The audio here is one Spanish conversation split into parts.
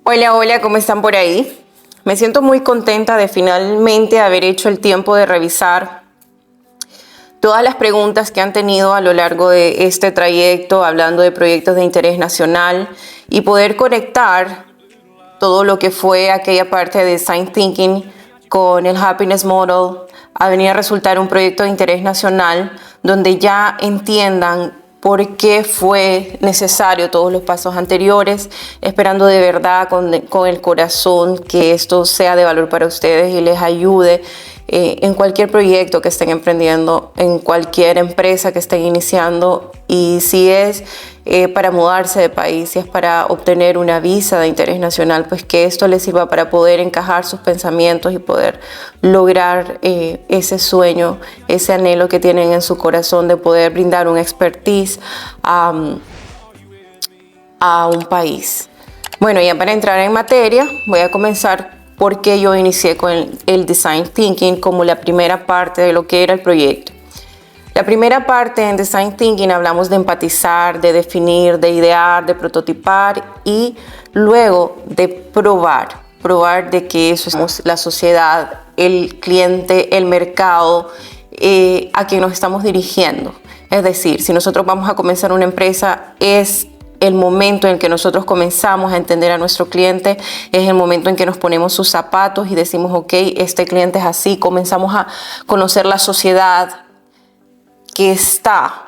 Hola, hola, ¿cómo están por ahí? Me siento muy contenta de finalmente haber hecho el tiempo de revisar todas las preguntas que han tenido a lo largo de este trayecto, hablando de proyectos de interés nacional y poder conectar todo lo que fue aquella parte de Design Thinking con el Happiness Model a venir a resultar un proyecto de interés nacional donde ya entiendan por qué fue necesario todos los pasos anteriores, esperando de verdad con el corazón que esto sea de valor para ustedes y les ayude en cualquier proyecto que estén emprendiendo, en cualquier empresa que estén iniciando, y si es para mudarse de país, si es para obtener una visa de interés nacional, pues que esto les sirva para poder encajar sus pensamientos y poder lograr ese sueño, ese anhelo que tienen en su corazón de poder brindar un expertise a un país. Bueno, ya para entrar en materia, voy a comenzar porque yo inicié con el Design Thinking como la primera parte de lo que era el proyecto. La primera parte en Design Thinking hablamos de empatizar, de definir, de idear, de prototipar y luego de probar de que eso es la sociedad, el cliente, el mercado a quien nos estamos dirigiendo. Es decir, si nosotros vamos a comenzar una empresa, es el momento en que nosotros comenzamos a entender a nuestro cliente, es el momento en que nos ponemos sus zapatos y decimos, ok, este cliente es así, comenzamos a conocer la sociedad que está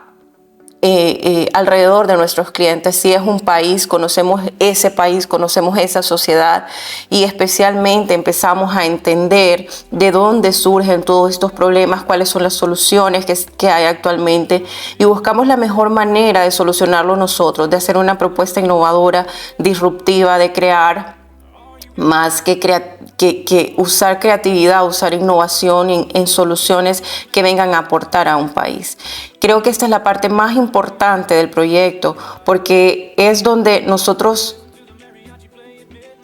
alrededor de nuestros clientes. Si es un país, conocemos ese país, conocemos esa sociedad y especialmente empezamos a entender de dónde surgen todos estos problemas, cuáles son las soluciones que hay actualmente y buscamos la mejor manera de solucionarlo nosotros, de hacer una propuesta innovadora, disruptiva, de crear más que usar creatividad, usar innovación en soluciones que vengan a aportar a un país. Creo que esta es la parte más importante del proyecto porque es donde nosotros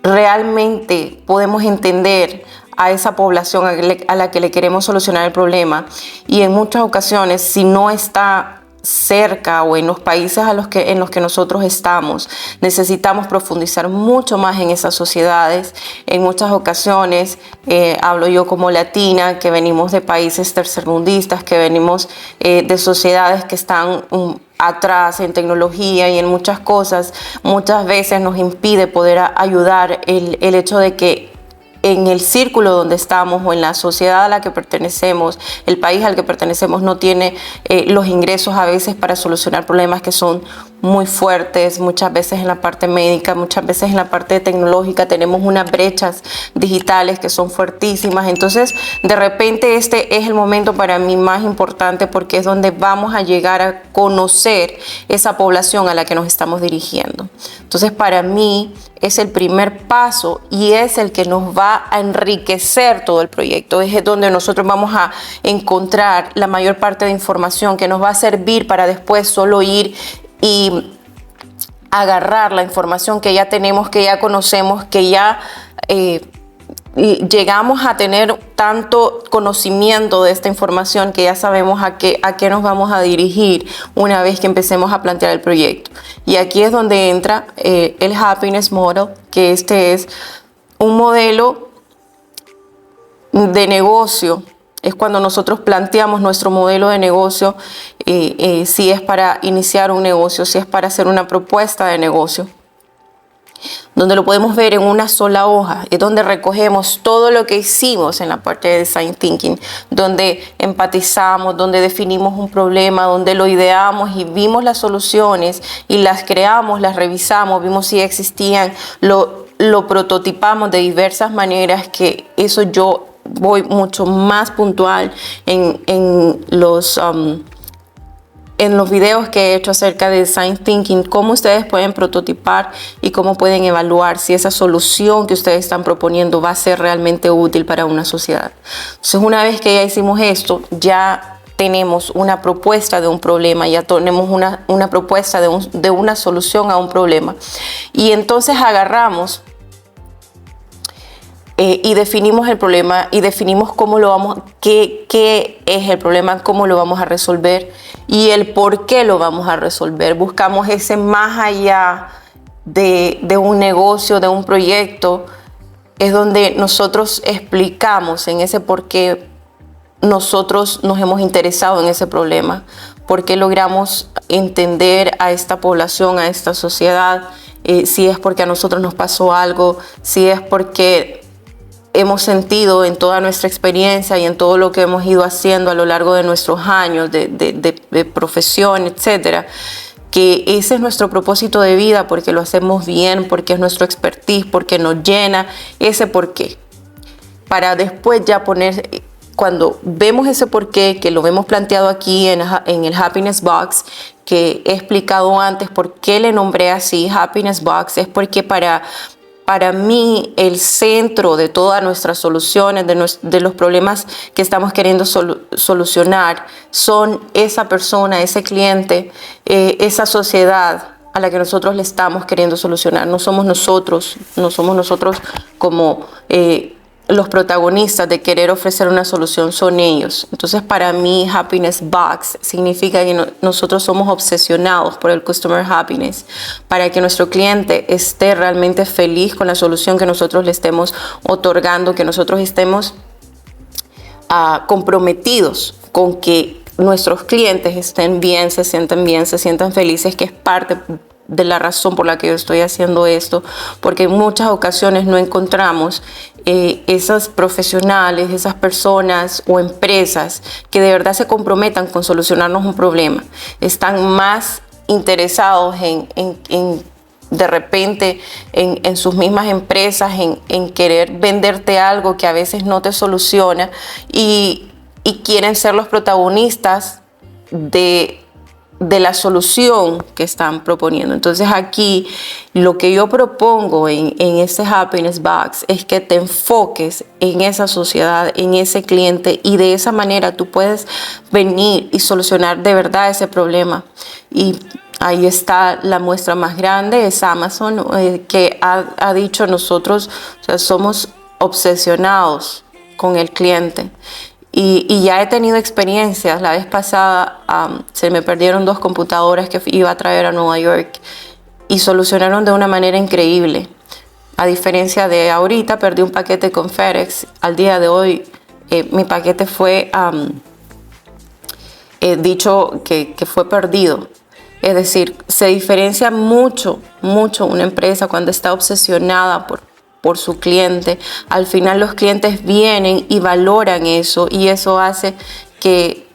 realmente podemos entender a esa población a la que le queremos solucionar el problema, y en muchas ocasiones, si no está cerca o en los países en los que nosotros estamos, necesitamos profundizar mucho más en esas sociedades. En muchas ocasiones, hablo yo como latina, que venimos de países tercermundistas, que venimos de sociedades que están atrás en tecnología y en muchas cosas, muchas veces nos impide poder ayudar el hecho de que en el círculo donde estamos o en la sociedad a la que pertenecemos, el país al que pertenecemos no tiene los ingresos a veces para solucionar problemas que son muy fuertes. Muchas veces en la parte médica, muchas veces en la parte tecnológica tenemos unas brechas digitales que son fuertísimas. Entonces, de repente este es el momento para mí más importante porque es donde vamos a llegar a conocer esa población a la que nos estamos dirigiendo. Entonces, para mí es el primer paso y es el que nos va a enriquecer todo el proyecto. Es donde nosotros vamos a encontrar la mayor parte de información que nos va a servir para después solo ir y agarrar la información que ya tenemos, que ya conocemos, que ya llegamos a tener tanto conocimiento de esta información que ya sabemos a qué nos vamos a dirigir una vez que empecemos a plantear el proyecto. Y aquí es donde entra el Happiness Model, que este es un modelo de negocio. Es cuando nosotros planteamos nuestro modelo de negocio, si es para iniciar un negocio, si es para hacer una propuesta de negocio, donde lo podemos ver en una sola hoja, es donde recogemos todo lo que hicimos en la parte de Design Thinking, donde empatizamos, donde definimos un problema, donde lo ideamos y vimos las soluciones y las creamos, las revisamos, vimos si existían, lo prototipamos de diversas maneras, que eso yo voy mucho más puntual en los videos que he hecho acerca de Design Thinking, cómo ustedes pueden prototipar y cómo pueden evaluar si esa solución que ustedes están proponiendo va a ser realmente útil para una sociedad. Entonces, una vez que ya hicimos esto, ya tenemos una propuesta de un problema, ya tenemos una propuesta de una solución a un problema. Y entonces agarramos y definimos el problema y definimos cómo lo vamos, qué es el problema, cómo lo vamos a resolver y el por qué lo vamos a resolver. Buscamos ese más allá de un negocio, de un proyecto, es donde nosotros explicamos en ese por qué nosotros nos hemos interesado en ese problema, por qué logramos entender a esta población, a esta sociedad, si es porque a nosotros nos pasó algo, si es porque hemos sentido en toda nuestra experiencia y en todo lo que hemos ido haciendo a lo largo de nuestros años de profesión, etcétera, que ese es nuestro propósito de vida, porque lo hacemos bien, porque es nuestro expertise, porque nos llena, ese porqué. Para después ya poner, cuando vemos ese porqué, que lo vemos planteado aquí en el Happiness Box, que he explicado antes por qué le nombré así Happiness Box, es porque para mí el centro de todas nuestras soluciones, de los problemas que estamos queriendo solucionar, son esa persona, ese cliente, esa sociedad a la que nosotros le estamos queriendo solucionar. No somos nosotros como los protagonistas de querer ofrecer una solución, son ellos. Entonces, para mí, Happiness Box significa que nosotros somos obsesionados por el Customer Happiness, para que nuestro cliente esté realmente feliz con la solución que nosotros le estemos otorgando, que nosotros estemos comprometidos con que nuestros clientes estén bien, se sientan felices, que es parte de la razón por la que yo estoy haciendo esto, porque en muchas ocasiones no encontramos esas profesionales, esas personas o empresas que de verdad se comprometan con solucionarnos un problema. Están más interesados en de repente en sus mismas empresas, en querer venderte algo que a veces no te soluciona, y quieren ser los protagonistas de la solución que están proponiendo. Entonces aquí lo que yo propongo en este Happiness Box es que te enfoques en esa sociedad, en ese cliente, y de esa manera tú puedes venir y solucionar de verdad ese problema. Y ahí está la muestra más grande, es Amazon, que ha dicho nosotros, o sea, somos obsesionados con el cliente. Y ya he tenido experiencias. La vez pasada se me perdieron 2 computadoras que iba a traer a Nueva York y solucionaron de una manera increíble. A diferencia de ahorita, perdí un paquete con FedEx. Al día de hoy mi paquete fue dicho que fue perdido. Es decir, se diferencia mucho una empresa cuando está obsesionada por su cliente. Al final los clientes vienen y valoran eso, y eso hace que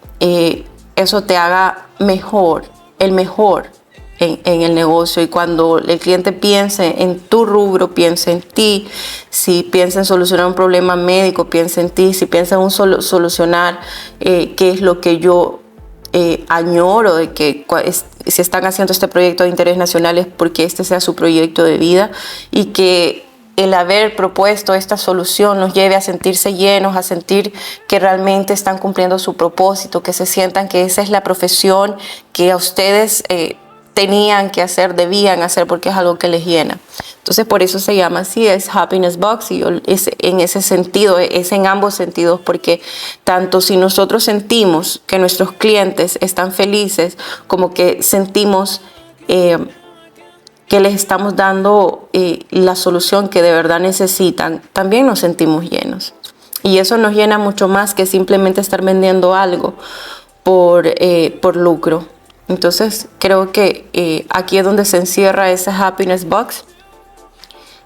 eso te haga mejor en el negocio. Y cuando el cliente piense en tu rubro, piensa en ti. Si piensa en solucionar un problema médico, piensa en ti. Si piensa en solucionar qué es lo que yo añoro, de que si están haciendo este proyecto de interés nacional es porque este sea su proyecto de vida, y que el haber propuesto esta solución nos lleve a sentirse llenos, a sentir que realmente están cumpliendo su propósito, que se sientan que esa es la profesión que a ustedes tenían que hacer, debían hacer, porque es algo que les llena. Entonces, por eso se llama así, es Happiness Box, y es en ese sentido, es en ambos sentidos, porque tanto si nosotros sentimos que nuestros clientes están felices, como que sentimos que les estamos dando la solución que de verdad necesitan, también nos sentimos llenos. Y eso nos llena mucho más que simplemente estar vendiendo algo por lucro. Entonces creo que aquí es donde se encierra esa Happiness Box,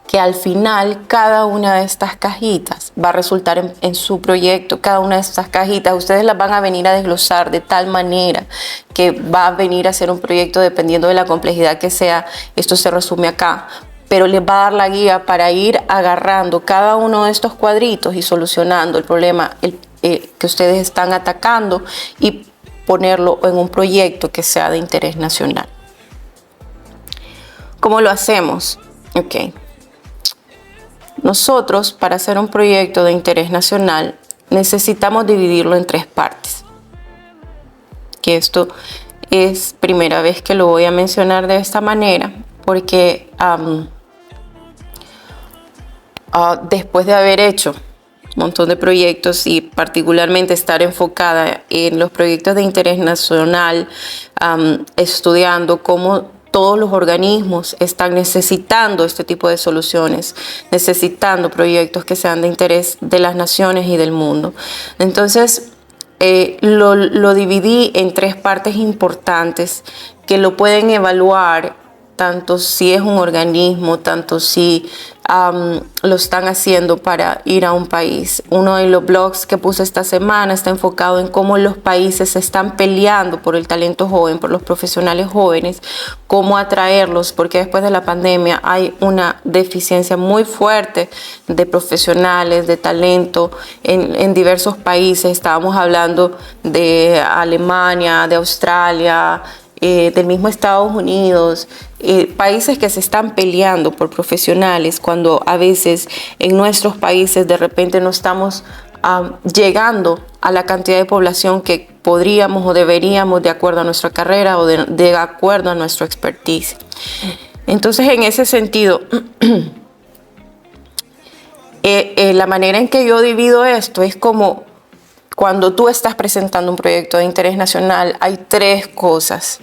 que al final cada una de estas cajitas va a resultar en su proyecto. Cada una de estas cajitas ustedes las van a venir a desglosar de tal manera que va a venir a ser un proyecto dependiendo de la complejidad que sea. Esto se resume acá, pero les va a dar la guía para ir agarrando cada uno de estos cuadritos y solucionando el problema que ustedes están atacando, y ponerlo en un proyecto que sea de interés nacional. ¿Cómo lo hacemos? Ok. Nosotros, para hacer un proyecto de interés nacional, necesitamos dividirlo en 3 partes. Que esto es primera vez que lo voy a mencionar de esta manera, porque después de haber hecho un montón de proyectos y particularmente estar enfocada en los proyectos de interés nacional, estudiando cómo todos los organismos están necesitando este tipo de soluciones, necesitando proyectos que sean de interés de las naciones y del mundo. Entonces, lo dividí en 3 partes importantes que lo pueden evaluar, tanto si es un organismo, tanto si lo están haciendo para ir a un país. Uno de los blogs que puse esta semana está enfocado en cómo los países se están peleando por el talento joven, por los profesionales jóvenes, cómo atraerlos, porque después de la pandemia hay una deficiencia muy fuerte de profesionales, de talento en diversos países. Estábamos hablando de Alemania, de Australia, del mismo Estados Unidos, países que se están peleando por profesionales, cuando a veces en nuestros países de repente no estamos llegando a la cantidad de población que podríamos o deberíamos de acuerdo a nuestra carrera o de acuerdo a nuestro expertise. Entonces, en ese sentido, la manera en que yo divido esto es como cuando tú estás presentando un proyecto de interés nacional, hay 3 cosas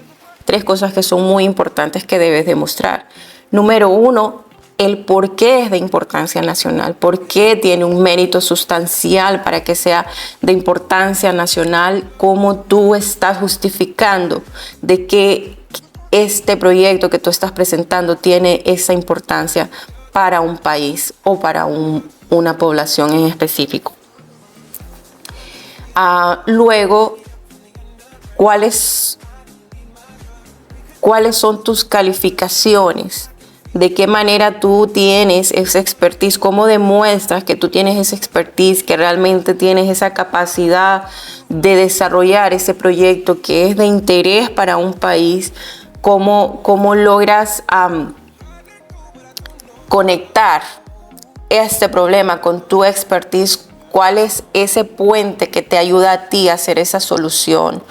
que son muy importantes que debes demostrar. Número 1, el por qué es de importancia nacional, por qué tiene un mérito sustancial para que sea de importancia nacional, cómo tú estás justificando de que este proyecto que tú estás presentando tiene esa importancia para un país o para una población en específico. Luego, ¿cuáles son tus calificaciones? ¿De qué manera tú tienes esa expertise? ¿Cómo demuestras que tú tienes esa expertise, que realmente tienes esa capacidad de desarrollar ese proyecto que es de interés para un país? ¿Cómo logras conectar este problema con tu expertise? ¿Cuál es ese puente que te ayuda a ti a hacer esa solución?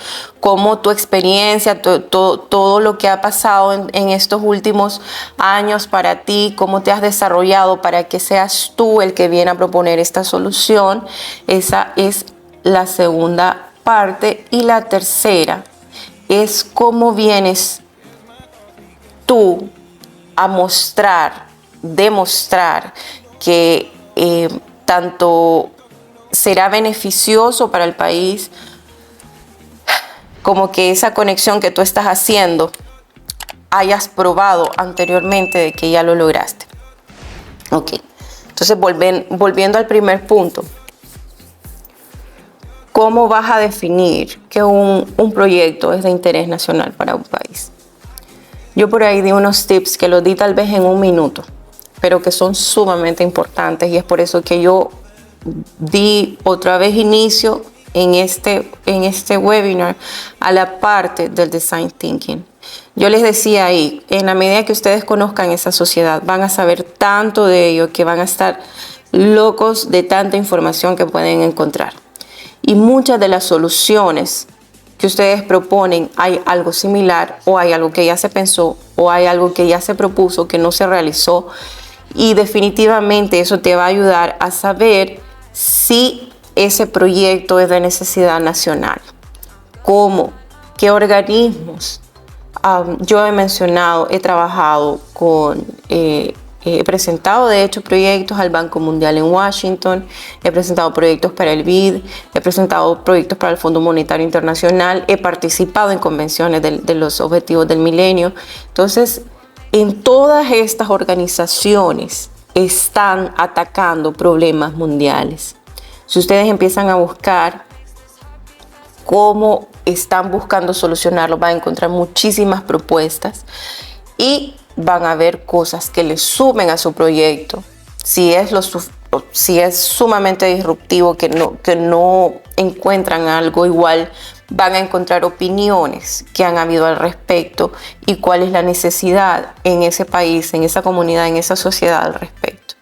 ¿Cómo tu experiencia, todo lo que ha pasado en estos últimos años para ti, cómo te has desarrollado para que seas tú el que viene a proponer esta solución? Esa es la segunda parte. Y la tercera es cómo vienes tú a demostrar que tanto será beneficioso para el país, como que esa conexión que tú estás haciendo hayas probado anteriormente de que ya lo lograste. Ok, entonces volviendo al primer punto, ¿cómo vas a definir que un proyecto es de interés nacional para un país? Yo por ahí di unos tips que los di tal vez en 1 minuto, pero que son sumamente importantes, y es por eso que yo di otra vez inicio en este webinar a la parte del design thinking. Yo les decía ahí, en la medida que ustedes conozcan esa sociedad, van a saber tanto de ello que van a estar locos de tanta información que pueden encontrar. Y muchas de las soluciones que ustedes proponen, hay algo similar, o hay algo que ya se pensó, o hay algo que ya se propuso que no se realizó, y definitivamente eso te va a ayudar a saber si ese proyecto es de necesidad nacional. ¿Cómo? ¿Qué organismos? Yo he trabajado con, he presentado de hecho proyectos al Banco Mundial en Washington, he presentado proyectos para el BID, he presentado proyectos para el Fondo Monetario Internacional, he participado en convenciones de los Objetivos del Milenio. Entonces, en todas estas organizaciones están atacando problemas mundiales. Si ustedes empiezan a buscar cómo están buscando solucionarlo, van a encontrar muchísimas propuestas y van a ver cosas que les sumen a su proyecto. Si es sumamente disruptivo, que no encuentran algo igual, van a encontrar opiniones que han habido al respecto y cuál es la necesidad en ese país, en esa comunidad, en esa sociedad al respecto.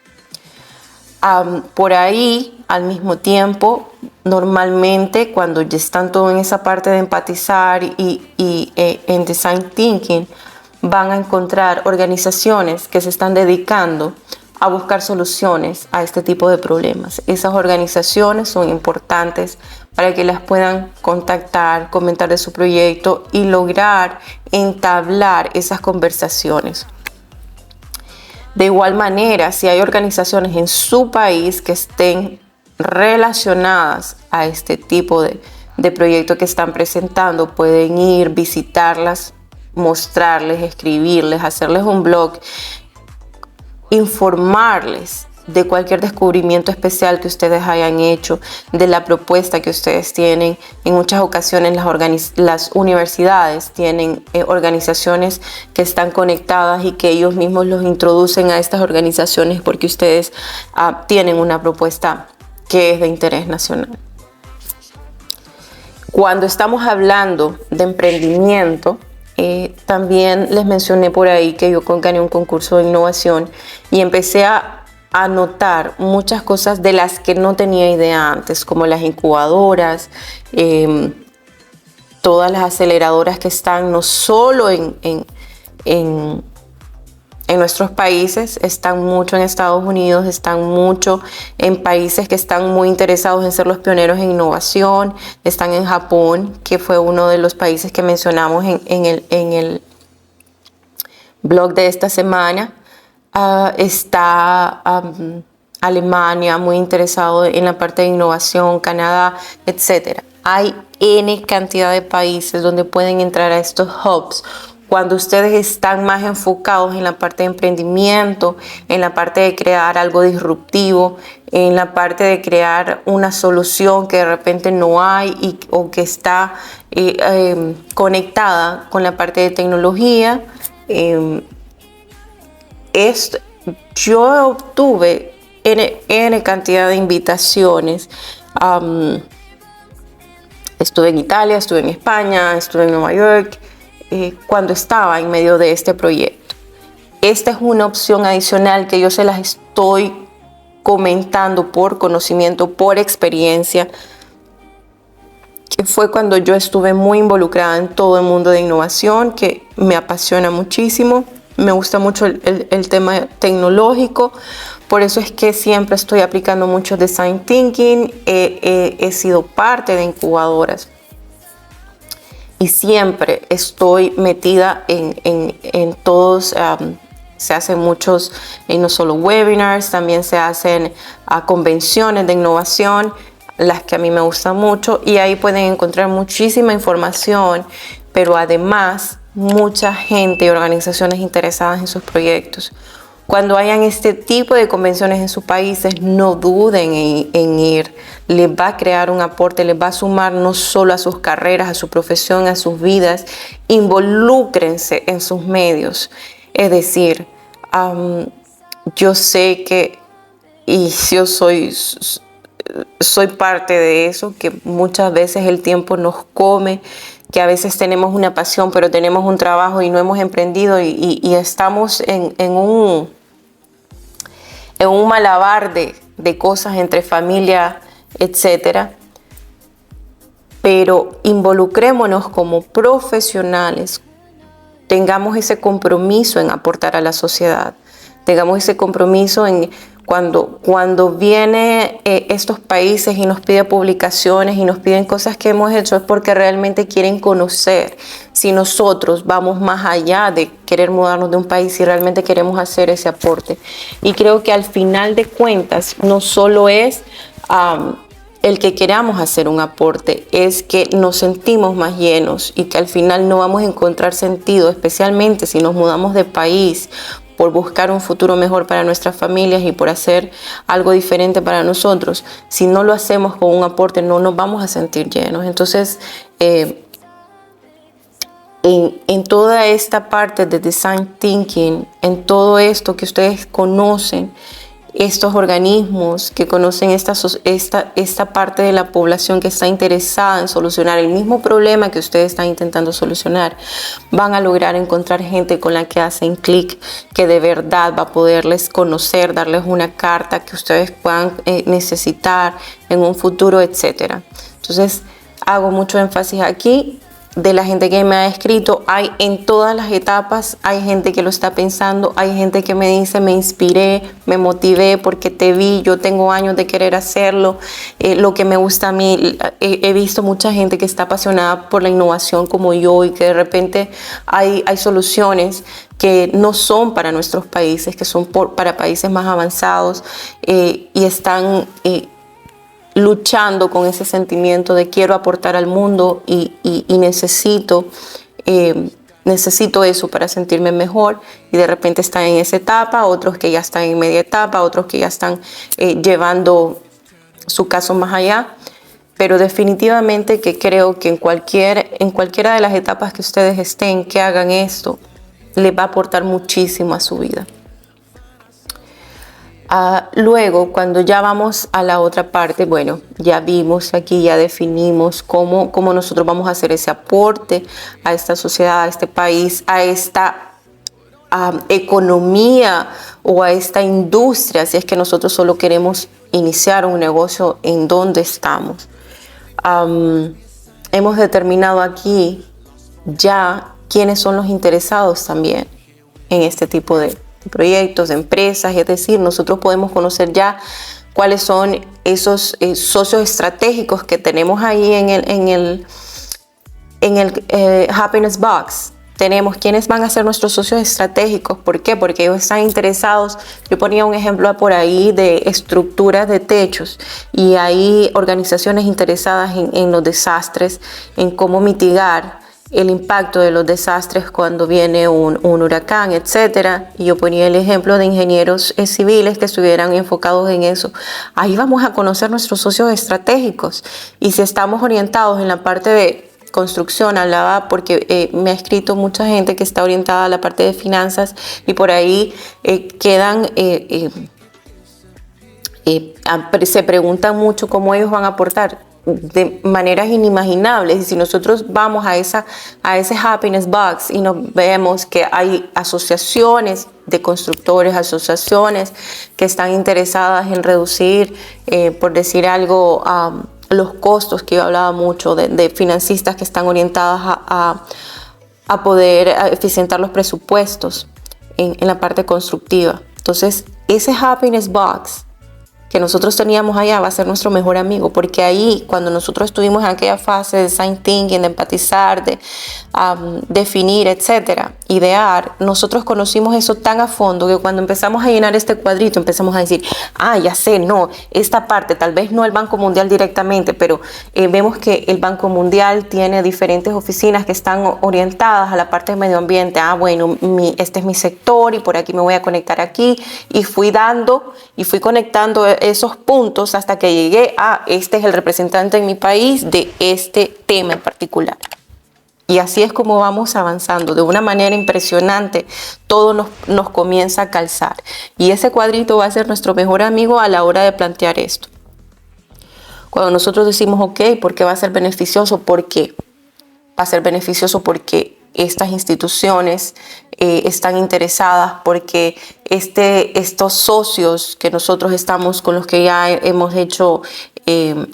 Por ahí, al mismo tiempo, normalmente cuando ya están todo en esa parte de empatizar y en design thinking, van a encontrar organizaciones que se están dedicando a buscar soluciones a este tipo de problemas. Esas organizaciones son importantes para que las puedan contactar, comentar de su proyecto y lograr entablar esas conversaciones. De igual manera, si hay organizaciones en su país que estén relacionadas a este tipo de proyecto que están presentando, pueden ir, visitarlas, mostrarles, escribirles, hacerles un blog, informarles de cualquier descubrimiento especial que ustedes hayan hecho, de la propuesta que ustedes tienen. En muchas ocasiones las universidades tienen organizaciones que están conectadas y que ellos mismos los introducen a estas organizaciones porque ustedes tienen una propuesta que es de interés nacional. Cuando estamos hablando de emprendimiento, también les mencioné por ahí que yo gané un concurso de innovación y empecé a notar muchas cosas de las que no tenía idea antes, como las incubadoras, todas las aceleradoras que están no solo en nuestros países, están mucho en Estados Unidos, están mucho en países que están muy interesados en ser los pioneros en innovación, están en Japón, que fue uno de los países que mencionamos en el blog de esta semana. Está Alemania, muy interesado en la parte de innovación, Canadá, etc. Hay N cantidad de países donde pueden entrar a estos hubs. Cuando ustedes están más enfocados en la parte de emprendimiento, en la parte de crear algo disruptivo, en la parte de crear una solución que de repente no hay o que está conectada con la parte de tecnología, yo obtuve N cantidad de invitaciones. Estuve en Italia, estuve en España, estuve en Nueva York, cuando estaba en medio de este proyecto. Esta es una opción adicional que yo se las estoy comentando por conocimiento, por experiencia, que fue cuando yo estuve muy involucrada en todo el mundo de innovación, que me apasiona muchísimo. Me gusta mucho el tema tecnológico, por eso es que siempre estoy aplicando mucho design thinking, he sido parte de incubadoras y siempre estoy metida en todos. Se hacen muchos, no solo webinars, también se hacen convenciones de innovación, las que a mí me gustan mucho, y ahí pueden encontrar muchísima información, pero además mucha gente y organizaciones interesadas en sus proyectos. Cuando hayan este tipo de convenciones en sus países, no duden en ir. Les va a crear un aporte, les va a sumar no solo a sus carreras, a su profesión, a sus vidas. Involúcrense en sus medios. Es decir, yo sé que, y yo soy parte de eso, que muchas veces el tiempo nos come, que a veces tenemos una pasión, pero tenemos un trabajo y no hemos emprendido y estamos en un malabar de cosas entre familia, etc. Pero involucrémonos como profesionales, tengamos ese compromiso en aportar a la sociedad, tengamos ese compromiso en cuando viene estos países y nos pide publicaciones y nos piden cosas que hemos hecho, es porque realmente quieren conocer si nosotros vamos más allá de querer mudarnos de un país y realmente queremos hacer ese aporte. Y creo que al final de cuentas no solo es el que queramos hacer un aporte, es que nos sentimos más llenos y que al final no vamos a encontrar sentido, especialmente si nos mudamos de país, por buscar un futuro mejor para nuestras familias y por hacer algo diferente para nosotros. Si no lo hacemos con un aporte, no nos vamos a sentir llenos. Entonces, en toda esta parte de design thinking, en todo esto que ustedes conocen, estos organismos que conocen esta parte de la población que está interesada en solucionar el mismo problema que ustedes están intentando solucionar, van a lograr encontrar gente con la que hacen clic, que de verdad va a poderles conocer, darles una carta que ustedes puedan necesitar en un futuro, etc. Entonces, hago mucho énfasis aquí de la gente que me ha escrito, hay en todas las etapas, hay gente que lo está pensando, hay gente que me dice, me inspiré, me motivé porque te vi, yo tengo años de querer hacerlo, lo que me gusta a mí, he visto mucha gente que está apasionada por la innovación como yo y que de repente hay soluciones que no son para nuestros países, que son para países más avanzados y están luchando con ese sentimiento de quiero aportar al mundo y necesito eso para sentirme mejor, y de repente están en esa etapa, otros que ya están en media etapa, otros que ya están llevando su caso más allá, pero definitivamente que creo que en cualquiera de las etapas que ustedes estén, que hagan esto, les va a aportar muchísimo a su vida. Luego, cuando ya vamos a la otra parte, bueno, ya vimos aquí, ya definimos cómo nosotros vamos a hacer ese aporte a esta sociedad, a este país, a esta economía o a esta industria, si es que nosotros solo queremos iniciar un negocio en donde estamos. Hemos determinado aquí ya quiénes son los interesados también en este tipo de proyectos, de empresas, es decir, nosotros podemos conocer ya cuáles son esos socios estratégicos que tenemos ahí en el Happiness Box. Tenemos quiénes van a ser nuestros socios estratégicos. ¿Por qué? Porque ellos están interesados. Yo ponía un ejemplo por ahí de estructuras de techos y hay organizaciones interesadas en los desastres, en cómo mitigar el impacto de los desastres cuando viene un huracán, etcétera. Y yo ponía el ejemplo de ingenieros civiles que estuvieran enfocados en eso. Ahí vamos a conocer nuestros socios estratégicos. Y si estamos orientados en la parte de construcción, hablaba porque me ha escrito mucha gente que está orientada a la parte de finanzas y por ahí se preguntan mucho cómo ellos van a aportar de maneras inimaginables. Y si nosotros vamos a ese Happiness Box y nos vemos que hay asociaciones de constructores, asociaciones que están interesadas en reducir, por decir algo, los costos, que yo hablaba mucho de financistas que están orientadas a poder eficientar los presupuestos en la parte constructiva. Entonces, ese Happiness Box que nosotros teníamos allá va a ser nuestro mejor amigo, porque ahí, cuando nosotros estuvimos en aquella fase de design thinking, de empatizar, de definir, etcétera, idear, nosotros conocimos eso tan a fondo que cuando empezamos a llenar este cuadrito empezamos a decir, ya sé, no, esta parte, tal vez no el Banco Mundial directamente, pero vemos que el Banco Mundial tiene diferentes oficinas que están orientadas a la parte de medio ambiente. Bueno, este es mi sector y por aquí me voy a conectar aquí, y fui conectando esos puntos hasta que llegué este es el representante en mi país de este tema en particular. Y así es como vamos avanzando. De una manera impresionante, todo nos comienza a calzar. Y ese cuadrito va a ser nuestro mejor amigo a la hora de plantear esto. Cuando nosotros decimos, ok, ¿por qué va a ser beneficioso? ¿Por qué? Va a ser beneficioso porque estas instituciones están interesadas, porque estos socios que nosotros estamos, con los que ya hemos hecho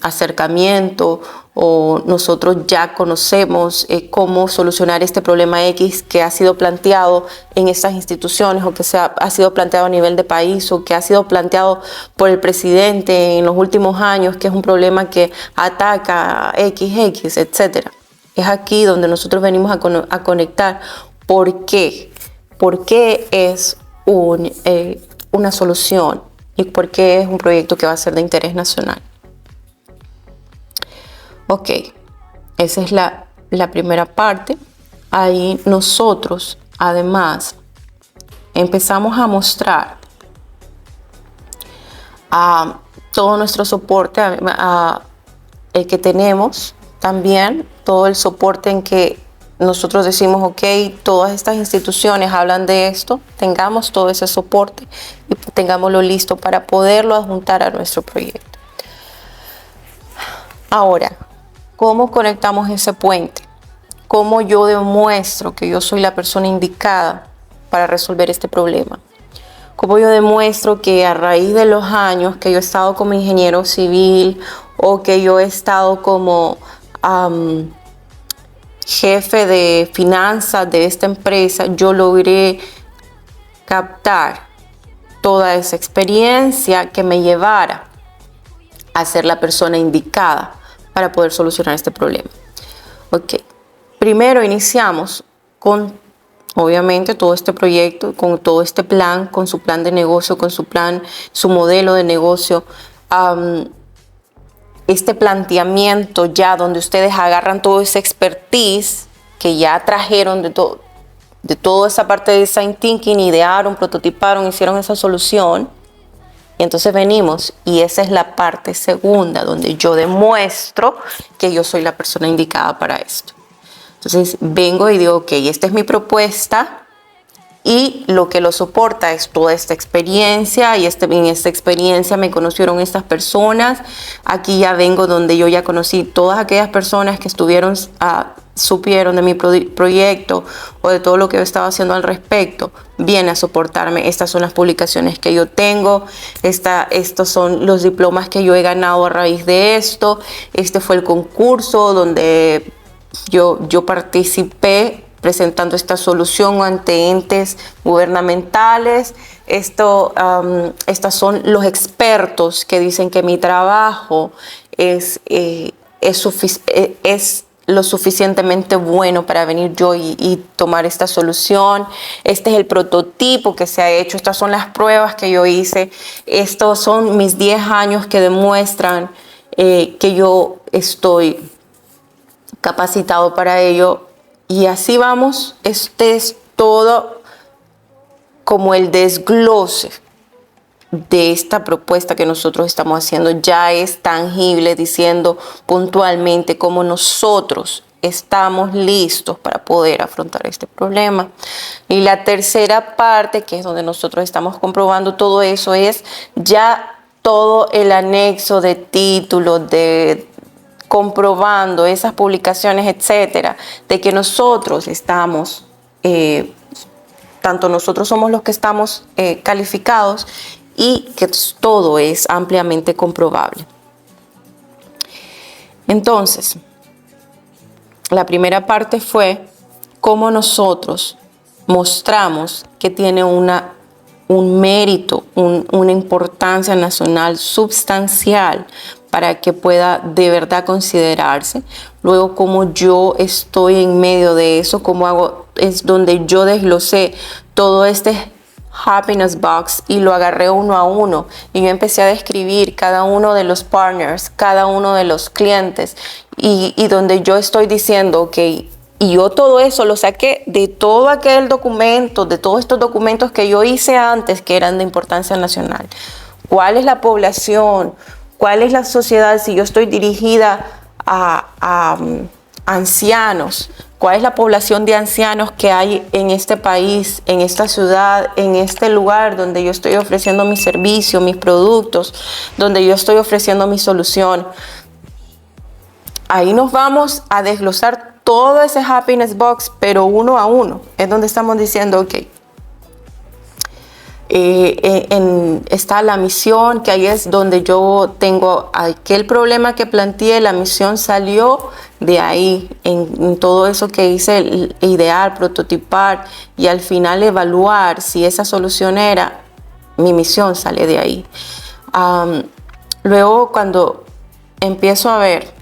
acercamiento, o nosotros ya conocemos cómo solucionar este problema X que ha sido planteado en estas instituciones, o que ha sido planteado a nivel de país, o que ha sido planteado por el presidente en los últimos años, que es un problema que ataca XX, etcétera. Es aquí donde nosotros venimos a conectar por qué. ¿Por qué es una solución y por qué es un proyecto que va a ser de interés nacional? Ok, esa es la primera parte. Ahí nosotros, además, empezamos a mostrar todo nuestro soporte, el que tenemos también, todo el soporte en que nosotros decimos, ok, todas estas instituciones hablan de esto, tengamos todo ese soporte y tengámoslo listo para poderlo adjuntar a nuestro proyecto. Ahora, ¿cómo conectamos ese puente? ¿Cómo yo demuestro que yo soy la persona indicada para resolver este problema? ¿Cómo yo demuestro que a raíz de los años que yo he estado como ingeniero civil, o que yo he estado como jefe de finanzas de esta empresa, yo logré captar toda esa experiencia que me llevara a ser la persona indicada para poder solucionar este problema. Ok, primero iniciamos con, obviamente, todo este proyecto, con todo este plan, con su plan de negocio, con su plan, su modelo de negocio, este planteamiento ya donde ustedes agarran todo ese expertise que ya trajeron de toda esa parte de design thinking, idearon, prototiparon, hicieron esa solución. Y entonces venimos y esa es la parte segunda donde yo demuestro que yo soy la persona indicada para esto. Entonces vengo y digo, ok, esta es mi propuesta y lo que lo soporta es toda esta experiencia y en esta experiencia me conocieron estas personas. Aquí ya vengo donde yo ya conocí todas aquellas personas que estuvieron, supieron de mi proyecto o de todo lo que yo estaba haciendo al respecto. Viene a soportarme. Estas son las publicaciones que yo tengo. Estos son los diplomas que yo he ganado a raíz de esto. Este fue el concurso donde yo participé presentando esta solución ante entes gubernamentales. Estos son los expertos que dicen que mi trabajo es lo suficientemente bueno para venir yo y tomar esta solución. Este es el prototipo que se ha hecho. Estas son las pruebas que yo hice. Estos son mis 10 años que demuestran que yo estoy capacitado para ello. Y así vamos. Este es todo como el desglose de esta propuesta que nosotros estamos haciendo. Ya es tangible, diciendo puntualmente cómo nosotros estamos listos para poder afrontar este problema. Y la tercera parte, que es donde nosotros estamos comprobando todo eso, es ya todo el anexo de títulos, de comprobando esas publicaciones, etcétera, de que nosotros estamos, tanto nosotros somos los que estamos calificados y que todo es ampliamente comprobable. Entonces, la primera parte fue cómo nosotros mostramos que tiene un mérito, una importancia nacional sustancial para que pueda de verdad considerarse. Luego, como yo estoy en medio de eso, cómo hago, es donde yo desglosé todo este happiness box y lo agarré uno a uno y yo empecé a describir cada uno de los partners, cada uno de los clientes y donde yo estoy diciendo, ok, y yo todo eso lo saqué de todo aquel documento, de todos estos documentos que yo hice antes que eran de importancia nacional. ¿Cuál es la población? ¿Cuál es la sociedad si yo estoy dirigida a ancianos? ¿Cuál es la población de ancianos que hay en este país, en esta ciudad, en este lugar donde yo estoy ofreciendo mis servicios, mis productos, donde yo estoy ofreciendo mi solución? Ahí nos vamos a desglosar todo ese happiness box, pero uno a uno. Es donde estamos diciendo, ok, está la misión, que ahí es donde yo tengo aquel problema que planteé. La misión salió de ahí, en todo eso que hice, idear, prototipar y al final evaluar si esa solución era, mi misión sale de ahí. Luego, cuando empiezo a ver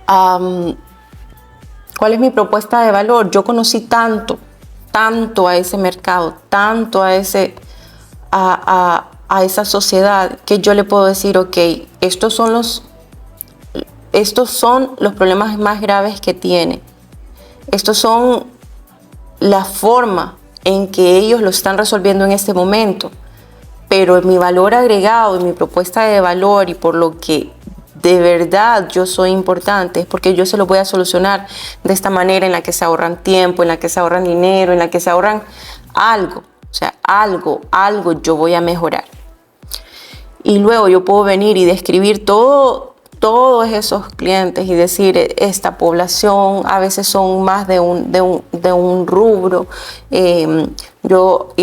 cuál es mi propuesta de valor, yo conocí tanto a ese mercado, tanto a esa sociedad, que yo le puedo decir, ok, estos son los problemas más graves que tiene. Estos son la forma en que ellos lo están resolviendo en este momento. Pero mi valor agregado y mi propuesta de valor y por lo que de verdad yo soy importante es porque yo se lo voy a solucionar de esta manera en la que se ahorran tiempo, en la que se ahorran dinero, en la que se ahorran algo. O sea, algo yo voy a mejorar. Y luego yo puedo venir y describir todos esos clientes y decir, esta población a veces son más de un rubro. Yo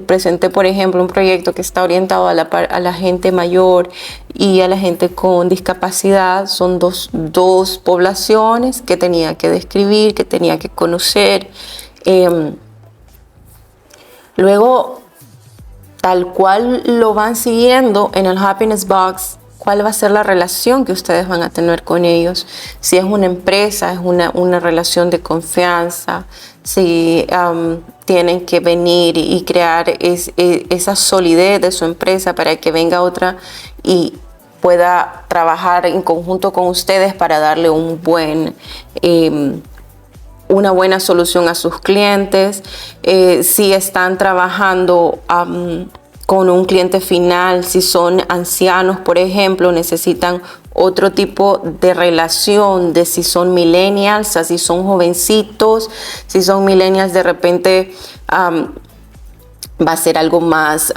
presenté, por ejemplo, un proyecto que está orientado a la gente mayor y a la gente con discapacidad. Son dos poblaciones que tenía que describir, que tenía que conocer. Luego, tal cual lo van siguiendo en el Happiness Box, cuál va a ser la relación que ustedes van a tener con ellos. Si es una empresa, es una relación de confianza. Si tienen que venir y crear esa solidez de su empresa para que venga otra y pueda trabajar en conjunto con ustedes para darle una buena solución a sus clientes. Si están trabajando con un cliente final, si son ancianos, por ejemplo, necesitan otro tipo de relación, de si son millennials, si son jovencitos. Si son millennials, de repente va a ser algo más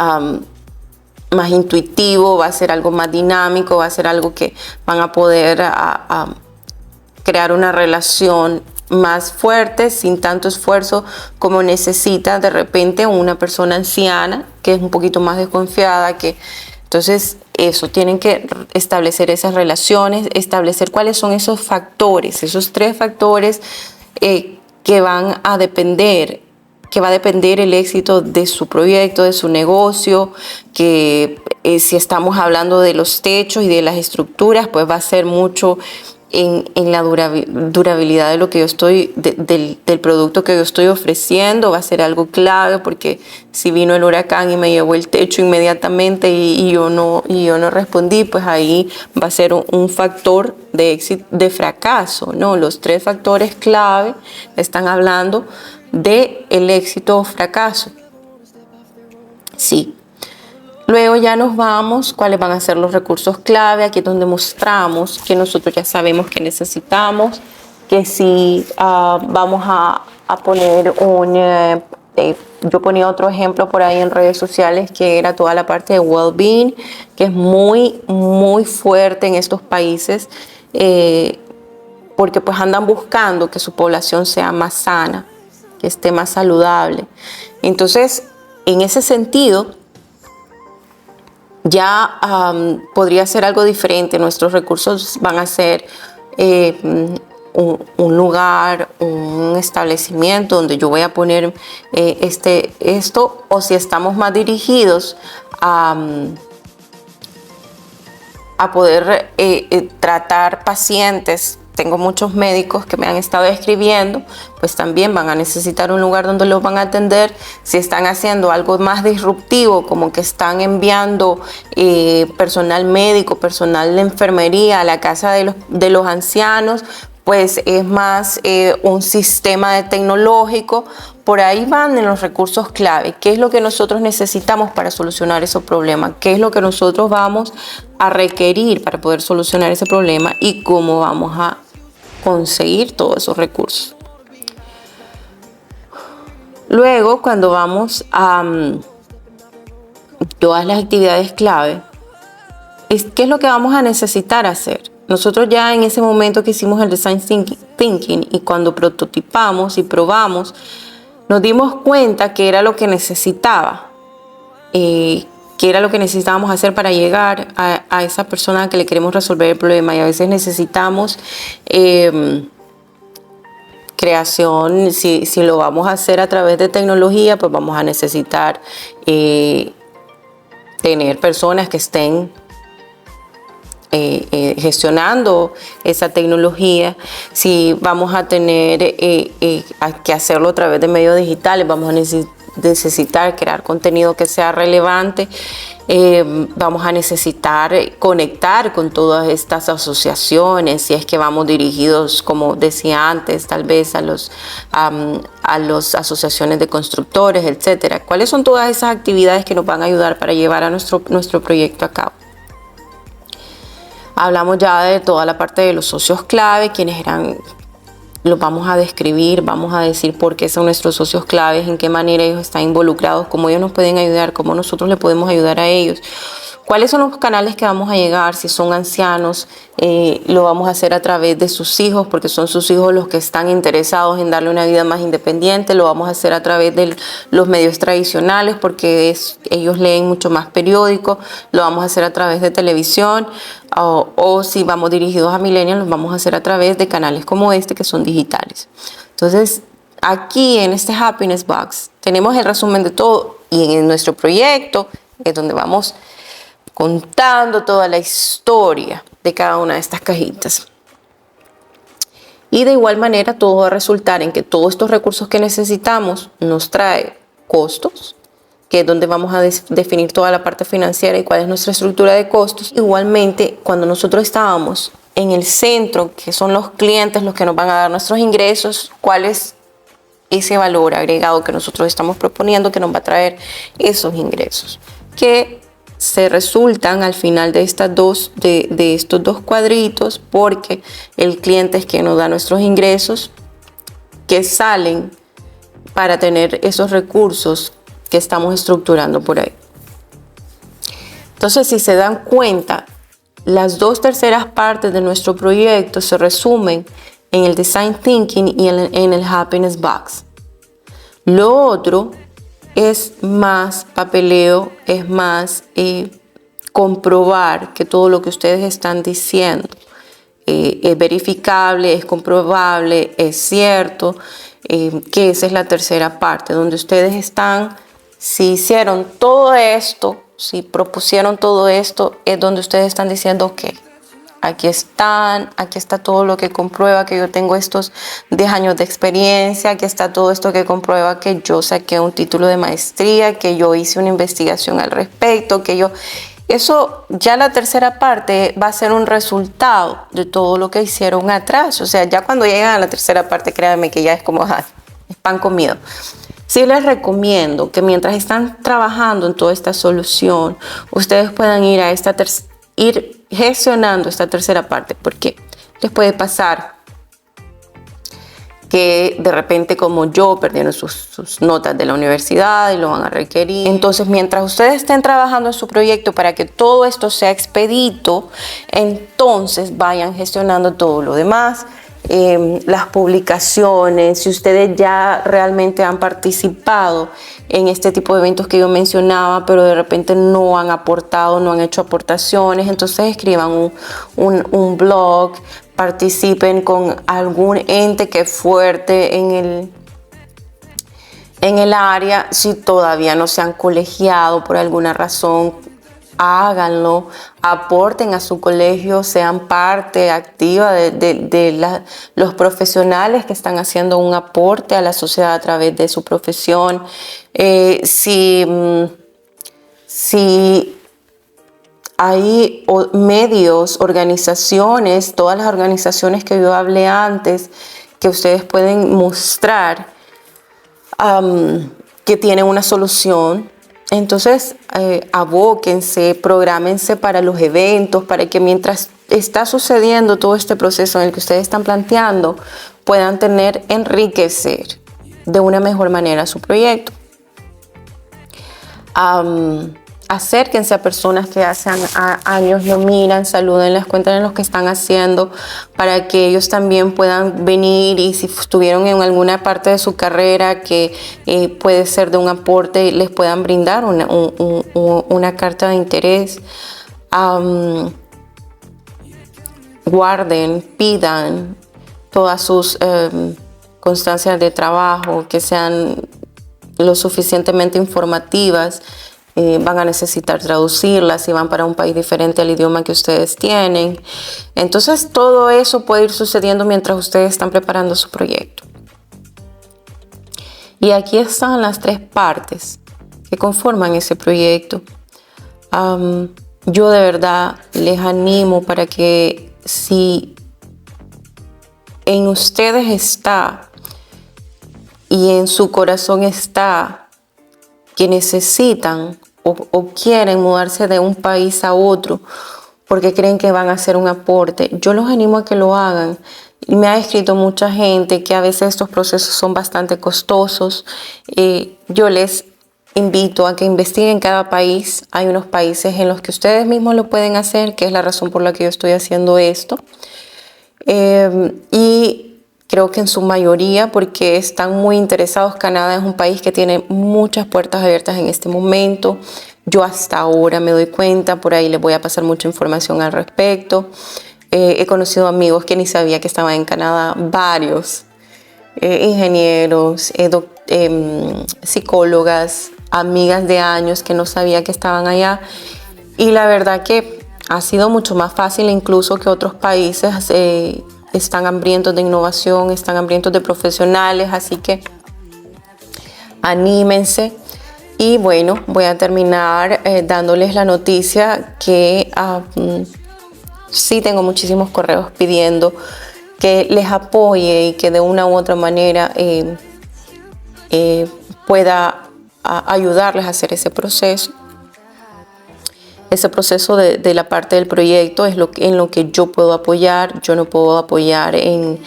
intuitivo, va a ser algo más dinámico, va a ser algo que van a poder crear una relación más fuerte, sin tanto esfuerzo como necesita de repente una persona anciana que es un poquito más desconfiada. Entonces eso, tienen que establecer esas relaciones, establecer cuáles son esos factores, esos 3 factores que va a depender el éxito de su proyecto, de su negocio. Que si estamos hablando de los techos y de las estructuras, pues va a ser mucho en la durabilidad de lo que yo del producto que yo estoy ofreciendo. Va a ser algo clave, porque si vino el huracán y me llevó el techo inmediatamente y yo no respondí, pues ahí va a ser un factor de éxito, de fracaso, ¿no? Los 3 factores clave están hablando de el éxito o fracaso. Sí. Luego ya nos vamos, cuáles van a ser los recursos clave. Aquí es donde mostramos que nosotros ya sabemos que necesitamos, que si vamos a poner yo ponía otro ejemplo por ahí en redes sociales, que era toda la parte de well-being, que es muy, muy fuerte en estos países, porque pues andan buscando que su población sea más sana, que esté más saludable. Entonces, en ese sentido, ya podría ser algo diferente. Nuestros recursos van a ser un lugar, un establecimiento donde yo voy a poner esto, o si estamos más dirigidos a poder tratar pacientes. Tengo muchos médicos que me han estado escribiendo, pues también van a necesitar un lugar donde los van a atender. Si están haciendo algo más disruptivo, como que están enviando personal médico, personal de enfermería a la casa de los ancianos, pues es más un sistema tecnológico. Por ahí van en los recursos clave. ¿Qué es lo que nosotros necesitamos para solucionar ese problema? ¿Qué es lo que nosotros vamos a requerir para poder solucionar ese problema? ¿Y cómo vamos a conseguir todos esos recursos? Luego, cuando vamos a todas las actividades clave, ¿qué es lo que vamos a necesitar hacer? Nosotros ya en ese momento que hicimos el Design Thinking y cuando prototipamos y probamos, nos dimos cuenta que era lo que necesitaba, que era lo que necesitábamos hacer para llegar a esa persona a que le queremos resolver el problema. Y a veces necesitamos creación. Si lo vamos a hacer a través de tecnología, pues vamos a necesitar tener personas que estén gestionando esa tecnología. Si vamos a tener que hacerlo a través de medios digitales, vamos a necesitar crear contenido que sea relevante. Vamos a necesitar conectar con todas estas asociaciones, si es que vamos dirigidos, como decía antes, tal vez a las asociaciones de constructores, etcétera. ¿Cuáles son todas esas actividades que nos van a ayudar para llevar a nuestro proyecto a cabo? Hablamos ya de toda la parte de los socios clave, quienes eran los vamos a describir, vamos a decir por qué son nuestros socios claves, en qué manera ellos están involucrados, cómo ellos nos pueden ayudar, cómo nosotros le podemos ayudar a ellos. ¿Cuáles son los canales que vamos a llegar? Si son ancianos, lo vamos a hacer a través de sus hijos, porque son sus hijos los que están interesados en darle una vida más independiente. Lo vamos a hacer a través de los medios tradicionales, porque ellos leen mucho más periódicos. Lo vamos a hacer a través de televisión. O si vamos dirigidos a millennials, los vamos a hacer a través de canales como este, que son digitales. Entonces, aquí en este Happiness Box tenemos el resumen de todo, y en nuestro proyecto es donde vamos contando toda la historia de cada una de estas cajitas. Y de igual manera todo va a resultar en que todos estos recursos que necesitamos nos trae costos, que es donde vamos a definir toda la parte financiera y cuál es nuestra estructura de costos. Igualmente, cuando nosotros estábamos en el centro, que son los clientes los que nos van a dar nuestros ingresos, cuál es ese valor agregado que nosotros estamos proponiendo que nos va a traer esos ingresos, que se resultan al final de estos dos cuadritos, porque el cliente es quien nos da nuestros ingresos que salen para tener esos recursos que estamos estructurando por ahí. Entonces, si se dan cuenta, las 2/3 partes de nuestro proyecto se resumen en el Design Thinking y en el Happiness Box. Lo otro es más papeleo, es más comprobar que todo lo que ustedes están diciendo es verificable, es comprobable, es cierto, que esa es la tercera parte, donde ustedes están, si hicieron todo esto, si propusieron todo esto, es donde ustedes están diciendo, ok, aquí está todo lo que comprueba que yo tengo estos 10 años de experiencia, aquí está todo esto que comprueba que yo saqué un título de maestría, que yo hice una investigación al respecto, eso ya la tercera parte va a ser un resultado de todo lo que hicieron atrás. O sea, ya cuando llegan a la tercera parte, créanme que ya es como es pan comido. Sí les recomiendo que mientras están trabajando en toda esta solución, ustedes puedan ir gestionando esta tercera parte, porque les puede pasar que de repente, como yo, perdieron sus notas de la universidad y lo van a requerir. Entonces, mientras ustedes estén trabajando en su proyecto para que todo esto sea expedito, entonces vayan gestionando todo lo demás. Las publicaciones, si ustedes ya realmente han participado en este tipo de eventos que yo mencionaba, pero de repente no han aportado, no han hecho aportaciones, entonces escriban un blog, participen con algún ente que es fuerte en el área. Si todavía no se han colegiado por alguna razón, háganlo, aporten a su colegio, sean parte activa de los profesionales que están haciendo un aporte a la sociedad a través de su profesión. Si hay medios, organizaciones, todas las organizaciones que yo hablé antes, que ustedes pueden mostrar que tienen una solución, entonces abóquense, prográmense para los eventos, para que mientras está sucediendo todo este proceso en el que ustedes están planteando, puedan enriquecer de una mejor manera su proyecto. Acérquense a personas que hace años lo miran, salúdenles, cuéntenles lo que están haciendo para que ellos también puedan venir, y si estuvieron en alguna parte de su carrera que puede ser de un aporte, les puedan brindar una carta de interés. Guarden, pidan todas sus constancias de trabajo que sean lo suficientemente informativas. Van a necesitar traducirlas si van para un país diferente al idioma que ustedes tienen. Entonces todo eso puede ir sucediendo mientras ustedes están preparando su proyecto. Y aquí están las 3 partes que conforman ese proyecto. Yo de verdad les animo para que, si en ustedes está y en su corazón está que necesitan o quieren mudarse de un país a otro porque creen que van a hacer un aporte, yo los animo a que lo hagan. Me ha escrito mucha gente que a veces estos procesos son bastante costosos. Yo les invito a que investiguen cada país. Hay unos países en los que ustedes mismos lo pueden hacer, que es la razón por la que yo estoy haciendo esto. Y creo que en su mayoría, porque están muy interesados. Canadá es un país que tiene muchas puertas abiertas en este momento. Yo hasta ahora me doy cuenta, por ahí les voy a pasar mucha información al respecto. He conocido amigos que ni sabía que estaban en Canadá, varios ingenieros, psicólogas, amigas de años que no sabía que estaban allá. Y la verdad que ha sido mucho más fácil incluso que otros países. Están hambrientos de innovación, están hambrientos de profesionales, así que anímense. Y bueno, voy a terminar dándoles la noticia que sí tengo muchísimos correos pidiendo que les apoye y que de una u otra manera pueda ayudarles a hacer ese proceso. Ese proceso de la parte del proyecto es en lo que yo puedo apoyar. Yo no puedo apoyar en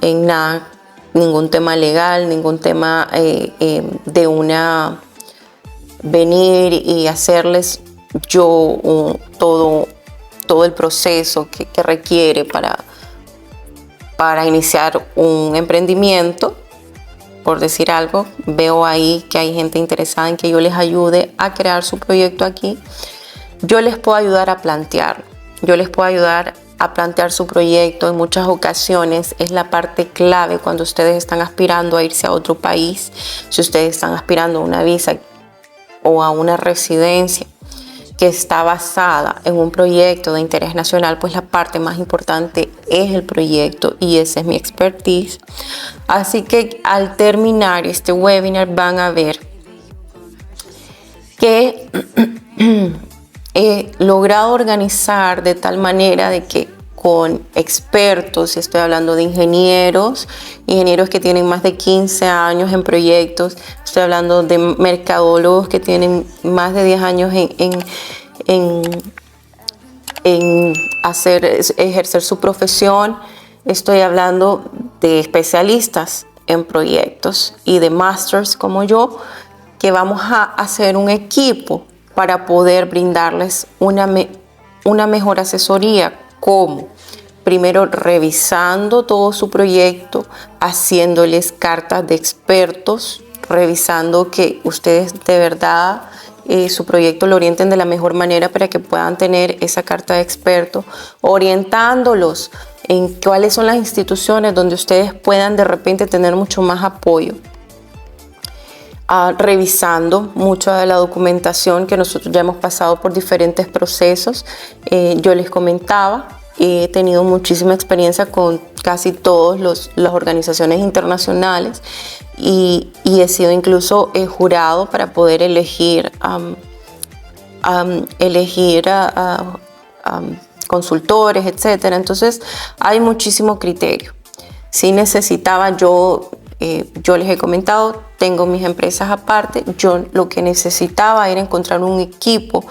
nada, ningún tema legal, ningún tema de una venir y hacerles yo todo el proceso que requiere para iniciar un emprendimiento. Por decir algo, veo ahí que hay gente interesada en que yo les ayude a crear su proyecto aquí. Yo les puedo ayudar a plantearlo. Yo les puedo ayudar a plantear su proyecto. En muchas ocasiones es la parte clave cuando ustedes están aspirando a irse a otro país. Si ustedes están aspirando a una visa o a una residencia que está basada en un proyecto de interés nacional, pues la parte más importante es el proyecto y esa es mi expertise. Así que al terminar este webinar van a ver que he logrado organizar de tal manera de que con expertos, y estoy hablando de ingenieros que tienen más de 15 años en proyectos, estoy hablando de mercadólogos que tienen más de 10 años en ejercer su profesión, estoy hablando de especialistas en proyectos y de masters como yo, que vamos a hacer un equipo para poder brindarles una mejor asesoría. ¿Cómo? Primero revisando todo su proyecto, haciéndoles cartas de expertos, revisando que ustedes de verdad su proyecto lo orienten de la mejor manera para que puedan tener esa carta de experto, orientándolos en cuáles son las instituciones donde ustedes puedan de repente tener mucho más apoyo. Revisando mucha de la documentación que nosotros ya hemos pasado por diferentes procesos. Yo les comentaba, he tenido muchísima experiencia con casi todas las organizaciones internacionales y he sido incluso jurado para poder elegir consultores, etcétera. Entonces hay muchísimo criterio. Si necesitaba yo les he comentado, tengo mis empresas aparte. Yo lo que necesitaba era encontrar un equipo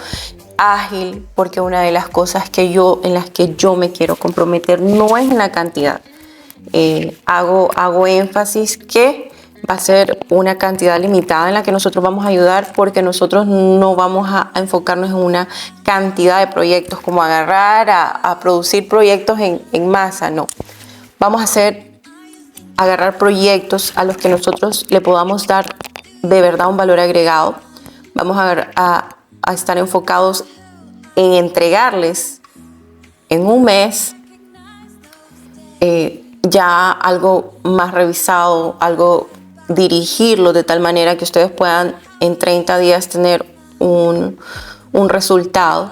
ágil, porque una de las cosas en las que yo me quiero comprometer no es en la cantidad. Hago énfasis que va a ser una cantidad limitada en la que nosotros vamos a ayudar, porque nosotros no vamos a enfocarnos en una cantidad de proyectos, como agarrar a producir proyectos en masa, no. Vamos a agarrar proyectos a los que nosotros le podamos dar de verdad un valor agregado. Vamos a estar enfocados en entregarles en un mes ya algo más revisado, algo dirigirlo de tal manera que ustedes puedan en 30 días tener un resultado,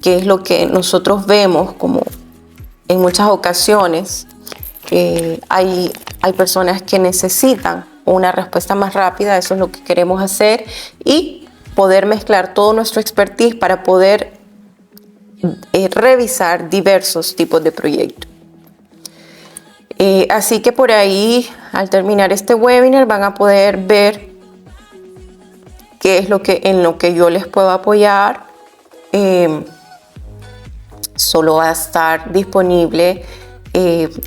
que es lo que nosotros vemos como en muchas ocasiones. Hay personas que necesitan una respuesta más rápida. Eso es lo que queremos hacer, y poder mezclar todo nuestro expertise para poder revisar diversos tipos de proyectos. Así que por ahí, al terminar este webinar, van a poder ver qué es en lo que yo les puedo apoyar. Solo va a estar disponible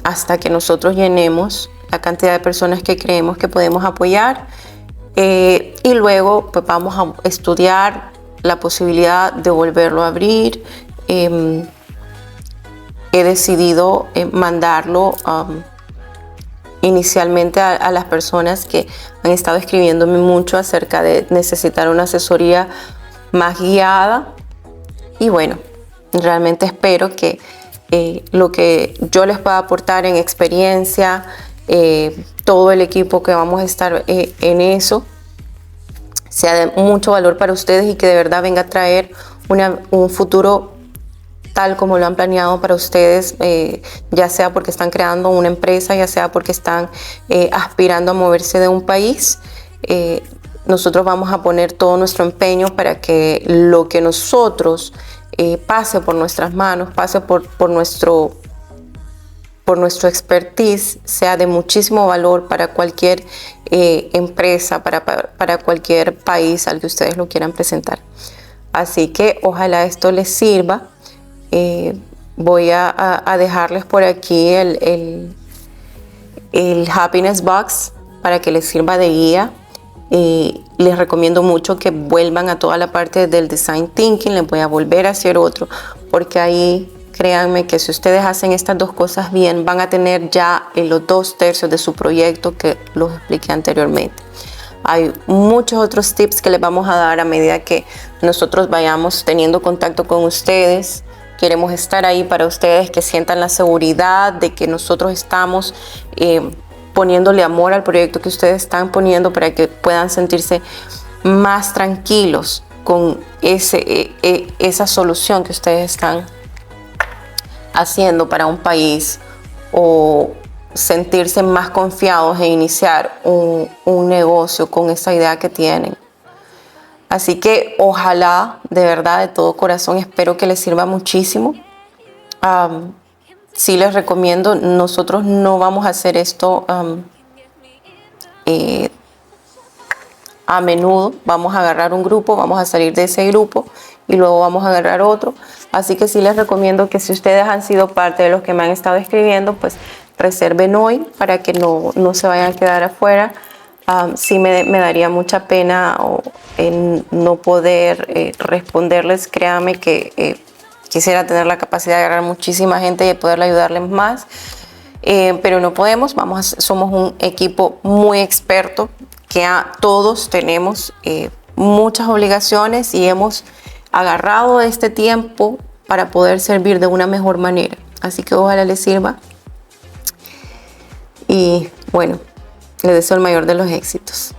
hasta que nosotros llenemos la cantidad de personas que creemos que podemos apoyar. Y luego pues vamos a estudiar la posibilidad de volverlo a abrir. He decidido mandarlo inicialmente a las personas que han estado escribiéndome mucho acerca de necesitar una asesoría más guiada. Y bueno, realmente espero que lo que yo les pueda aportar en experiencia, todo el equipo que vamos a estar en eso, sea de mucho valor para ustedes y que de verdad venga a traer un futuro tal como lo han planeado para ustedes, ya sea porque están creando una empresa, ya sea porque están aspirando a moverse de un país. Nosotros vamos a poner todo nuestro empeño para que lo que nosotros pase por nuestras manos, pase por nuestro expertise, sea de muchísimo valor para cualquier empresa, para cualquier país al que ustedes lo quieran presentar. Así que ojalá esto les sirva. Voy a dejarles por aquí el Happiness Box para que les sirva de guía. Les recomiendo mucho que vuelvan a toda la parte del Design Thinking. Les voy a volver a hacer otro, porque ahí créanme que si ustedes hacen estas dos cosas bien, van a tener ya los 2/3 de su proyecto que los expliqué anteriormente. Hay muchos otros tips que les vamos a dar a medida que nosotros vayamos teniendo contacto con ustedes. Queremos estar ahí para ustedes, que sientan la seguridad de que nosotros estamos poniéndole amor al proyecto que ustedes están poniendo, para que puedan sentirse más tranquilos con esa solución que ustedes están haciendo para un país, o sentirse más confiados en iniciar un negocio con esa idea que tienen. Así que ojalá, de verdad, de todo corazón, espero que les sirva muchísimo. Sí les recomiendo, nosotros no vamos a hacer esto a menudo. Vamos a agarrar un grupo, vamos a salir de ese grupo y luego vamos a agarrar otro. Así que sí les recomiendo que si ustedes han sido parte de los que me han estado escribiendo, pues reserven hoy para que no se vayan a quedar afuera. Sí me daría mucha pena en no poder responderles. Créanme que quisiera tener la capacidad de agarrar muchísima gente y poderle ayudarles más, pero no podemos. Somos un equipo muy experto, que todos tenemos muchas obligaciones y hemos agarrado este tiempo para poder servir de una mejor manera. Así que ojalá les sirva y bueno, les deseo el mayor de los éxitos.